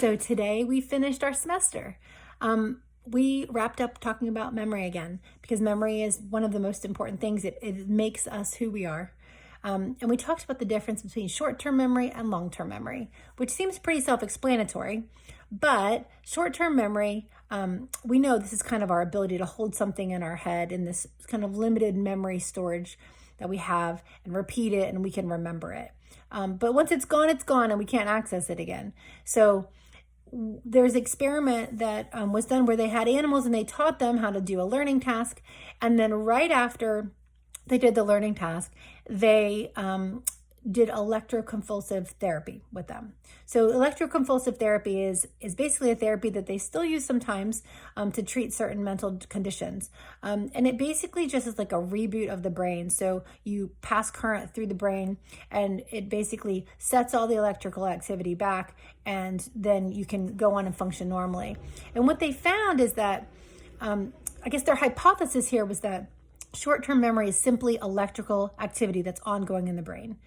So today we finished our semester. We wrapped up talking about memory again because memory is one of the most important things. It makes us who we are. And we talked about the difference between short-term memory and long-term memory, which seems pretty self-explanatory. But short-term memory, we know this is kind of our ability to hold something in our head in this kind of limited memory storage that we have and repeat it and we can remember it. But once it's gone and we can't access it again. So there's an experiment that was done where they had animals and they taught them how to do a learning task. And then right after they did the learning task, they did electroconvulsive therapy with them. So electroconvulsive therapy is basically a therapy that they still use sometimes to treat certain mental conditions. And it basically just is like a reboot of the brain. So you pass current through the brain and it basically sets all the electrical activity back, and then you can go on and function normally. And what they found is that, I guess their hypothesis here was that short-term memory is simply electrical activity that's ongoing in the brain.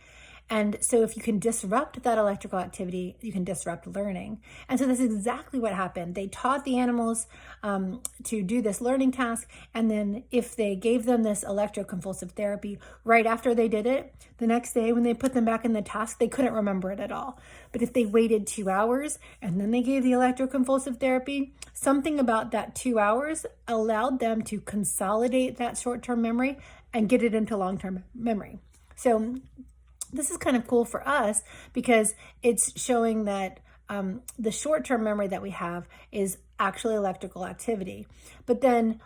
And so if you can disrupt that electrical activity, you can disrupt learning. And so this is exactly what happened. They taught the animals to do this learning task. And then if they gave them this electroconvulsive therapy right after they did it, the next day when they put them back in the task, they couldn't remember it at all. But if they waited 2 hours and then they gave the electroconvulsive therapy, something about that 2 hours allowed them to consolidate that short-term memory and get it into long-term memory. So this is kind of cool for us because it's showing that the short-term memory that we have is actually electrical activity. But then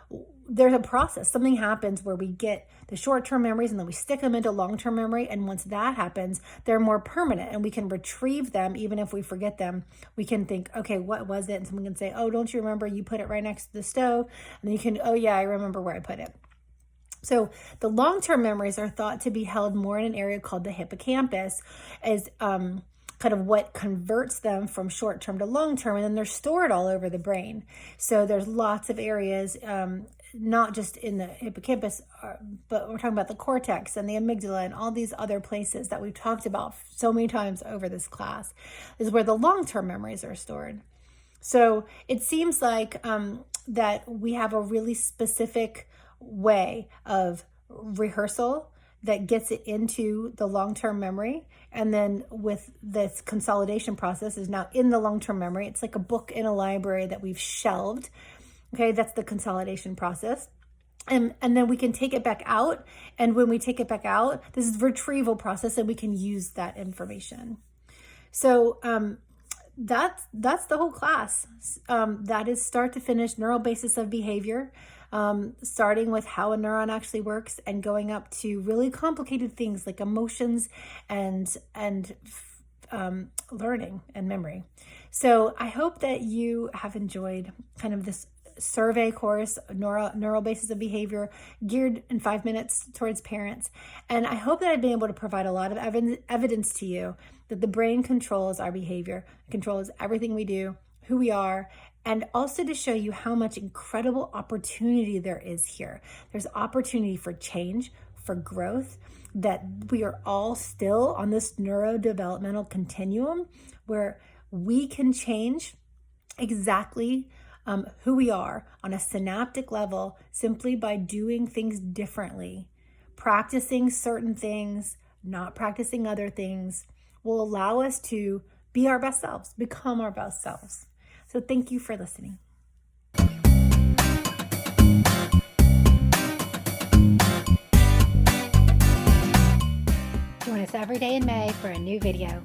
there's a process. Something happens where we get the short-term memories and then we stick them into long-term memory. And once that happens, they're more permanent and we can retrieve them. Even if we forget them, we can think, okay, what was it? And someone can say, oh, don't you remember you put it right next to the stove? And then you can, oh yeah, I remember where I put it. So the long-term memories are thought to be held more in an area called the hippocampus as kind of what converts them from short-term to long-term, and then they're stored all over the brain. So there's lots of areas, not just in the hippocampus, but we're talking about the cortex and the amygdala and all these other places that we've talked about so many times over this class is where the long-term memories are stored. So it seems like that we have a really specific way of rehearsal that gets it into the long-term memory, and then with this consolidation process is now in the long-term memory. It's like a book in a library that we've shelved. Okay, that's the consolidation process. And then we can take it back out, and when we take it back out, this is the retrieval process and we can use that information. So that's the whole class. That is start to finish neural basis of behavior. Starting with how a neuron actually works and going up to really complicated things like emotions and learning and memory. So I hope that you have enjoyed kind of this survey course, neural basis of behavior, geared in 5 minutes towards parents. And I hope that I've been able to provide a lot of evidence to you that the brain controls our behavior, controls everything we do, who we are, and also to show you how much incredible opportunity there is here. There's opportunity for change, for growth, that we are all still on this neurodevelopmental continuum where we can change exactly who we are on a synaptic level simply by doing things differently. Practicing certain things, not practicing other things will allow us to be our best selves, become our best selves. So thank you for listening. Join us every day in May for a new video.